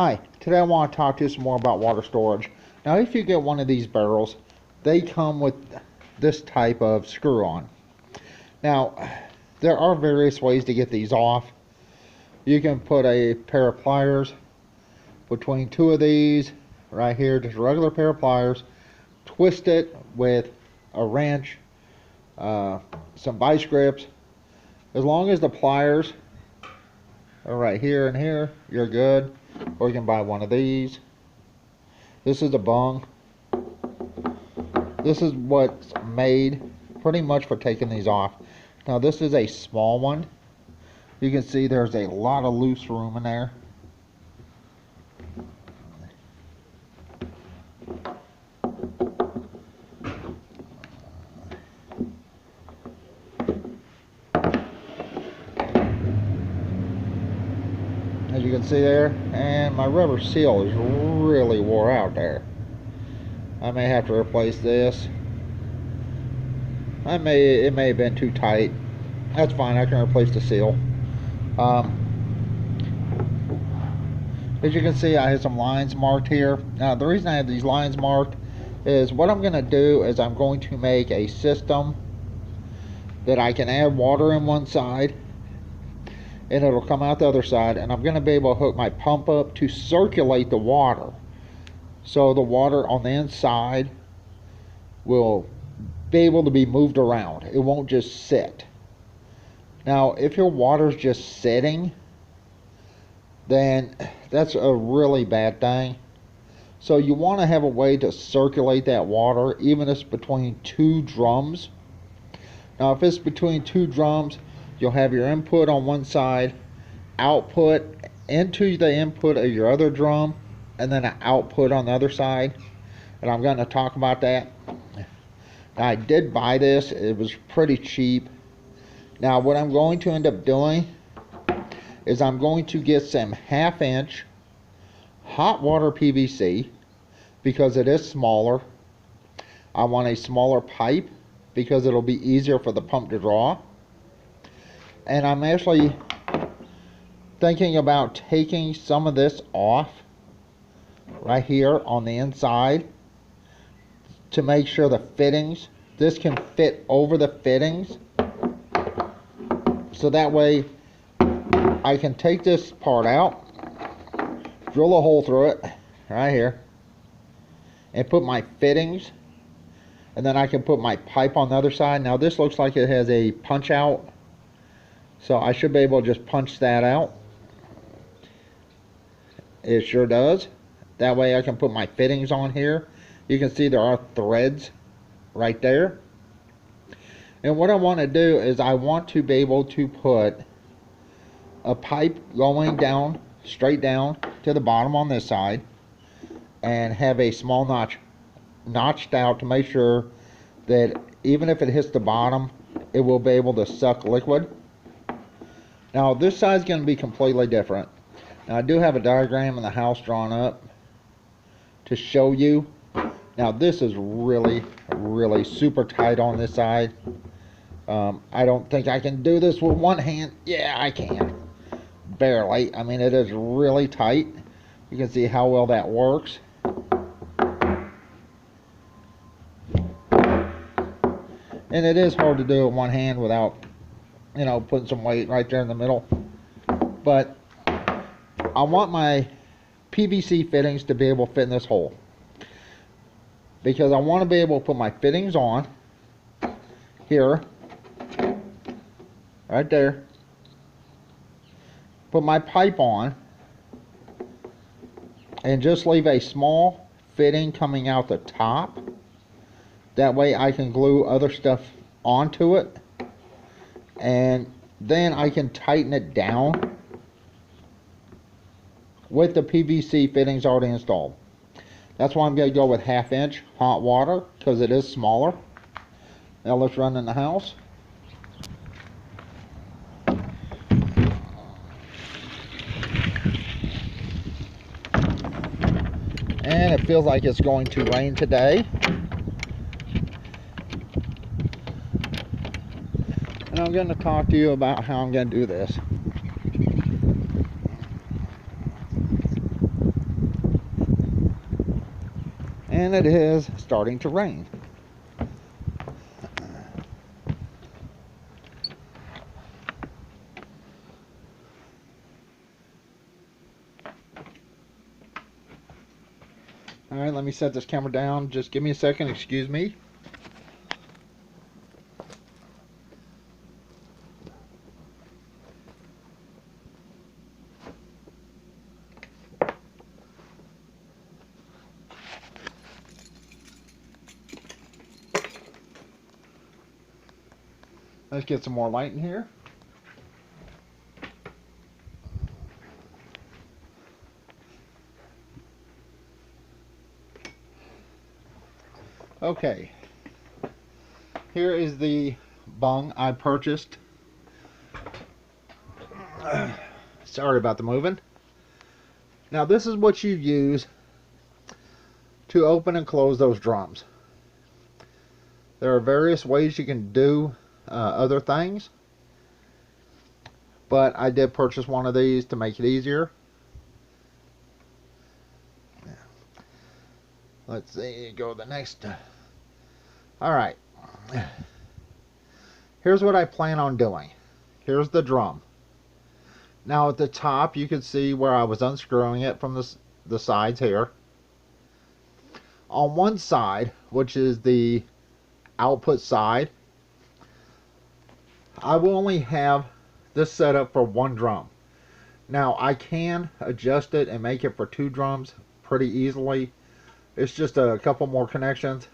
Hi, today I want to talk to you some more about water storage. Now if you get one of these barrels, they come with this type of screw on. Now there are various ways to get these off. You can put a pair of pliers between two of these right here, just a regular pair of pliers, twist it with a wrench, some vice grips. As long as the pliers are right here and here, you're good. Or you can buy one of these. This is a Bung. This is what's made pretty much for taking these off. Now this is a small one. You can see there's a lot of loose room in there. As you can see there, and my rubber seal is really wore out there. I may have to replace this. It may have been too tight. That's fine, I can replace the seal. As you can see, I have some lines marked here. Now the reason I have these lines marked is what I'm going to do is I'm going to make a system that I can add water in one side and it'll come out the other side, and I'm going to be able to hook my pump up to circulate the water, so the water on the inside will be able to be moved around. It won't just sit. Now if your water's just sitting, then that's a really bad thing. So you want to have a way to circulate that water, even if it's between two drums. Now if it's between two drums, you'll have your input on one side, output into the input of your other drum, and then an output on the other side. And I'm going to talk about that. Now, I did buy this. It was pretty cheap. Now what I'm going to end up doing is I'm going to get some 1/2 inch hot water PVC because it is smaller. I want a smaller pipe because it'll be easier for the pump to draw. And I'm actually thinking about taking some of this off right here on the inside to make sure the fittings, this can fit over the fittings, so that way I can take this part out, drill a hole through it right here, and put my fittings, and then I can put my pipe on the other side. Now this looks like it has a punch out, so I should be able to just punch that out. It sure does. That way I can put my fittings on here. You can see there are threads right there. And what I want to do is I want to be able to put a pipe going down, straight down to the bottom on this side, and have a small notch notched out to make sure that even if it hits the bottom, it will be able to suck liquid. Now this side is going to be completely different. Now I do have a diagram in the house drawn up to show you. Now this is really super tight on this side. I don't think I can do this with one hand. Yeah, I can. Barely. I mean, it is really tight. You can see how well that works. And it is hard to do it with one hand without, you know, putting some weight right there in the middle. But I want my PVC fittings to be able to fit in this hole, because I want to be able to put my fittings on here, right there, put my pipe on, and just leave a small fitting coming out the top. That way I can glue other stuff onto it, and then I can tighten it down with the PVC fittings already installed. That's why I'm going to go with 1/2 inch hot water, because it is smaller. Now let's run in the house. And it feels like it's going to rain today. And I'm going to talk to you about how I'm going to do this. And it is starting to rain. Alright, let me set this camera down. Just give me a second, excuse me. Let's get some more light in here. Okay, here is the bung I purchased. Sorry about the moving. Now this is what you use to open and close those drums. There are various ways you can do other things, but I did purchase one of these to make it easier. Let's see, go to the next. Alright, here's what I plan on doing. Here's the drum. Now at the top you can see where I was unscrewing it from the sides here. On one side, which is the output side, I will only have this set up for one drum. Now I can adjust it and make it for two drums pretty easily. It's just a couple more connections.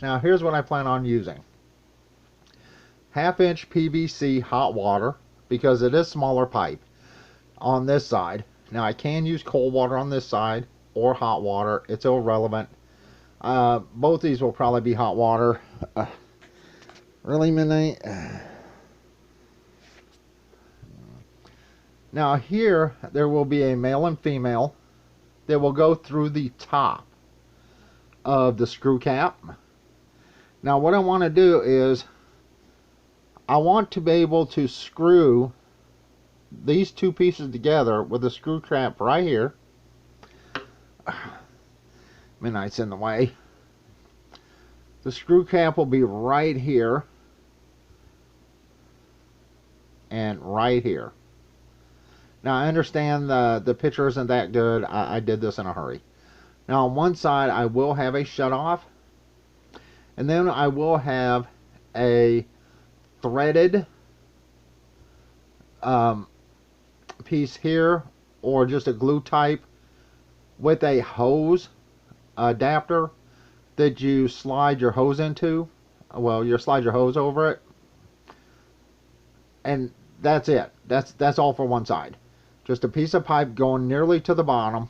Now here's what I plan on using. 1/2-inch PVC hot water, because it is smaller pipe on this side. Now I can use cold water on this side or hot water. It's irrelevant. Both these will probably be hot water. Really, Midnight? Now here there will be a male and female that will go through the top of the screw cap. Now what I want to do is I want to be able to screw these two pieces together with the screw cap right here. Midnight's in the way. The screw cap will be right here and right here. Now I understand the picture isn't that good. I did this in a hurry. Now on one side I will have a shut off, and then I will have a threaded piece here, or just a glue type with a hose adapter that you slide your hose into. Well, you slide your hose over it, and that's it. That's all for one side. Just a piece of pipe going nearly to the bottom,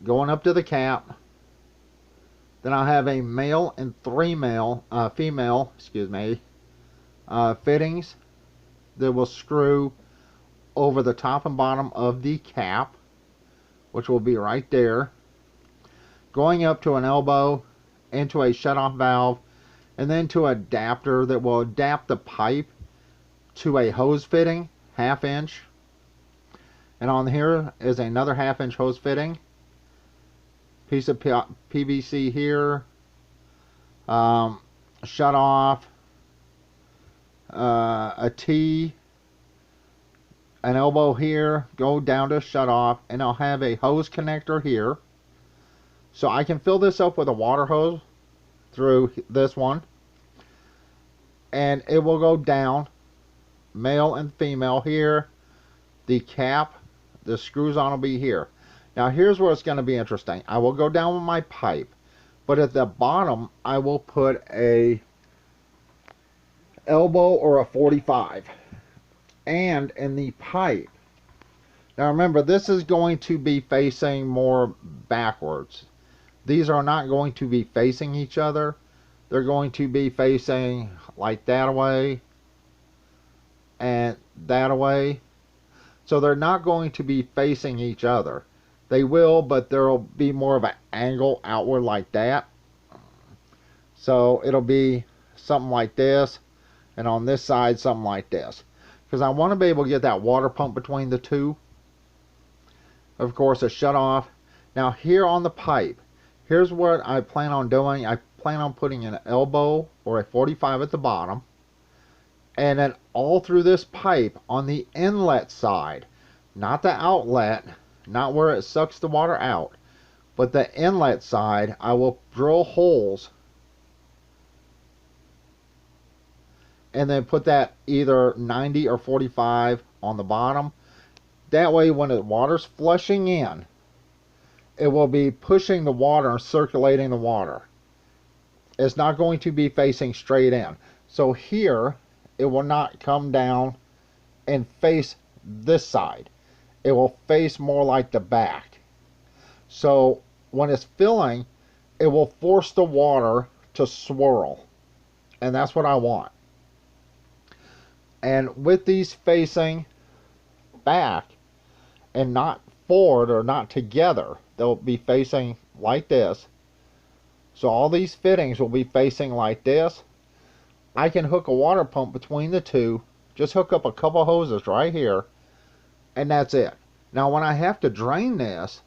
going up to the cap. Then I'll have a male and female fittings that will screw over the top and bottom of the cap, which will be right there, going up to an elbow, into a shut-off valve, and then to an adapter that will adapt the pipe to a hose fitting, 1/2-inch. And on here is another 1/2-inch hose fitting. Piece of PVC here, shut off, a T, an elbow here, go down to shut off, and I'll have a hose connector here. So I can fill this up with a water hose through this one, and it will go down, male and female here. The cap, the screws on will be here. Now here's where it's going to be interesting. I will go down with my pipe, but at the bottom I will put a elbow or a 45. And in the pipe, now remember, this is going to be facing more backwards. These are not going to be facing each other. They're going to be facing like that away and that away. So they're not going to be facing each other. They will, but there will be more of an angle outward like that. So it'll be something like this, and on this side something like this, because I want to be able to get that water pump between the two. of course, is shut off. Now here on the pipe, here's what I plan on doing. I plan on putting an elbow or a 45 at the bottom, and then all through this pipe on the inlet side, not the outlet, not where it sucks the water out, but the inlet side, I will drill holes and then put that either 90 or 45 on the bottom. That way when the water's flushing in, it will be pushing the water and circulating the water. It's not going to be facing straight in. So here, it will not come down and face this side. It will face more like the back. So when it's filling, it will force the water to swirl. And that's what I want. And with these facing back and not forward or not together, they'll be facing like this. So all these fittings will be facing like this. I can hook a water pump between the two, just hook up a couple hoses right here, and that's it. Now when I have to drain this,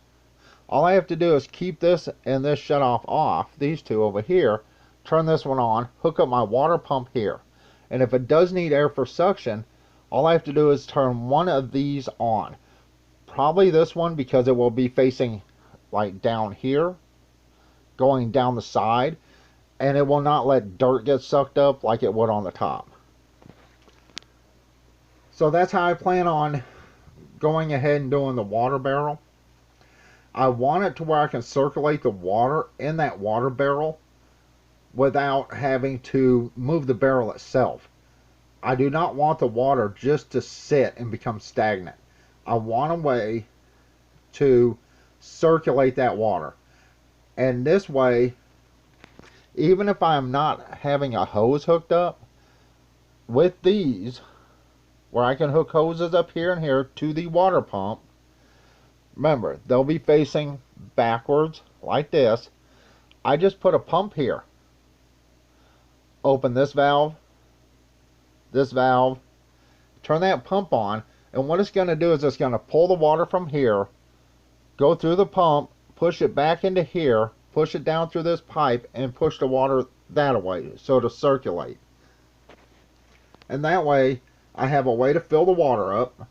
all I have to do is keep this and this shut off, these two over here, turn this one on, hook up my water pump here. And if it does need air for suction, all I have to do is turn one of these on. Probably this one, because it will be facing like down here, going down the side, and it will not let dirt get sucked up like it would on the top. So that's how I plan on going ahead and doing the water barrel. I want it to where I can circulate the water in that water barrel without having to move the barrel itself. I do not want the water just to sit and become stagnant. I want a way to circulate that water. And this way, even if I'm not having a hose hooked up, with these, where I can hook hoses up here and here to the water pump, remember, they'll be facing backwards like this. I just put a pump here. Open this valve, turn that pump on, and what it's going to do is it's going to pull the water from here, go through the pump, push it back into here, push it down through this pipe, and push the water that way, so to circulate. And that way, I have a way to fill the water up.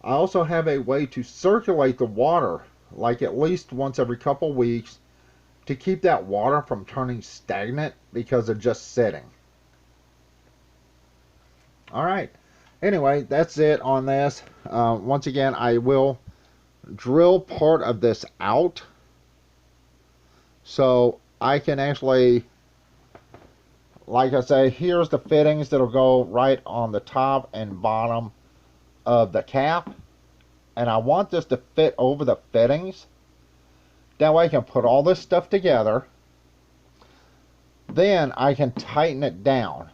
I also have a way to circulate the water, like at least once every couple weeks, to keep that water from turning stagnant because of just sitting. Alright, anyway, that's it on this. Once again, I will drill part of this out so I can actually, like I say, here's the fittings that'll go right on the top and bottom of the cap, and I want this to fit over the fittings. That way I can put all this stuff together, then I can tighten it down,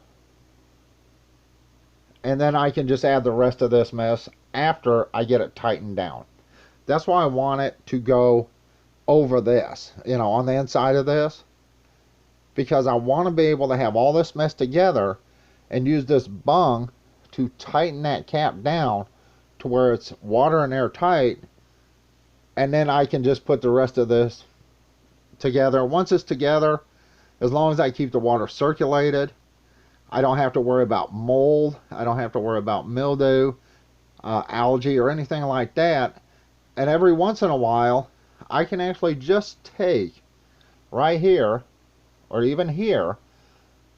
and then I can just add the rest of this mess after I get it tightened down. That's why I want it to go over this, you know, on the inside of this, because I want to be able to have all this mess together and use this bung to tighten that cap down to where it's water and air tight, and then I can just put the rest of this together. Once it's together, as long as I keep the water circulated, I don't have to worry about mold, I don't have to worry about mildew, algae, or anything like that. And every once in a while, I can actually just take right here, or even here,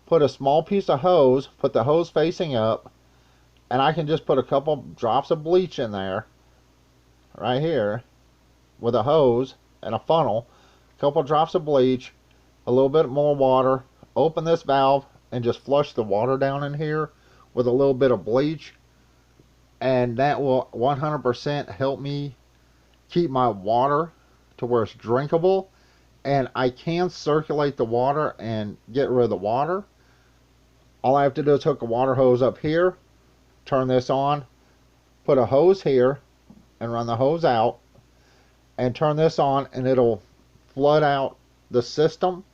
put a small piece of hose, put the hose facing up, and I can just put a couple drops of bleach in there, right here, with a hose and a funnel, a couple drops of bleach, a little bit more water, open this valve, and just flush the water down in here with a little bit of bleach, and that will 100% help me keep my water to where it's drinkable, and I can circulate the water and get rid of the water. All I have to do is hook a water hose up here, turn this on, put a hose here, and run the hose out, and turn this on, and it'll flood out the system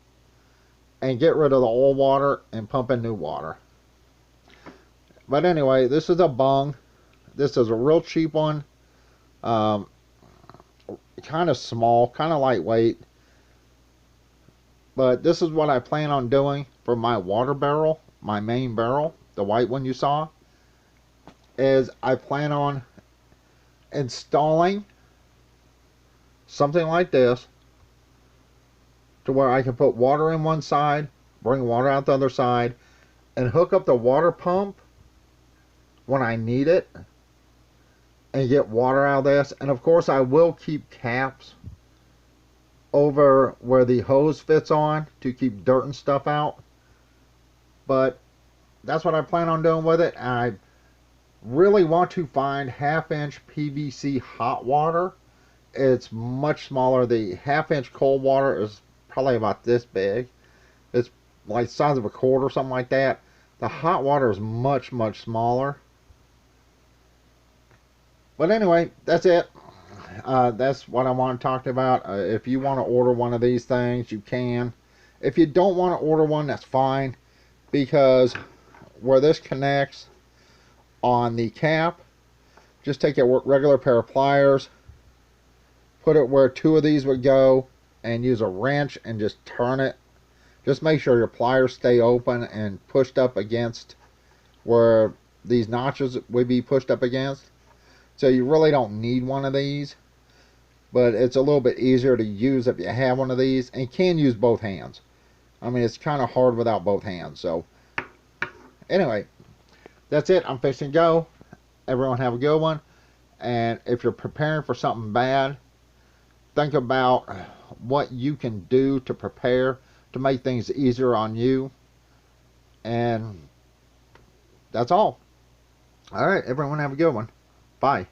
and get rid of the old water and pump in new water. But anyway, this is a bung. This is a real cheap one. kind of small, kind of lightweight. But this is what I plan on doing for my water barrel, my main barrel, the white one you saw, is I plan on installing something like this to where I can put water in one side, bring water out the other side, and hook up the water pump when I need it and get water out of this. And of course I will keep caps over where the hose fits on to keep dirt and stuff out. But that's what I plan on doing with it. I really want to find 1/2-inch PVC hot water. It's much smaller. The 1/2-inch cold water is probably about this big. It's like the size of a quarter or something like that. The hot water is much, much smaller. But anyway, that's it. That's what I want to talk about. If you want to order one of these things, you can. If you don't want to order one, that's fine. Because where this connects on the cap, just take a regular pair of pliers, put it where 2 of these would go, and use a wrench and just turn it. Just make sure your pliers stay open and pushed up against where these notches would be pushed up against. So you really don't need one of these, but it's a little bit easier to use if you have one of these, and you can use both hands. I mean, it's kind of hard without both hands. So anyway, that's it. I'm fixing to go. Everyone have a good one. And if you're preparing for something bad, think about what you can do to prepare to make things easier on you. And that's all. All right, everyone have a good one. Bye.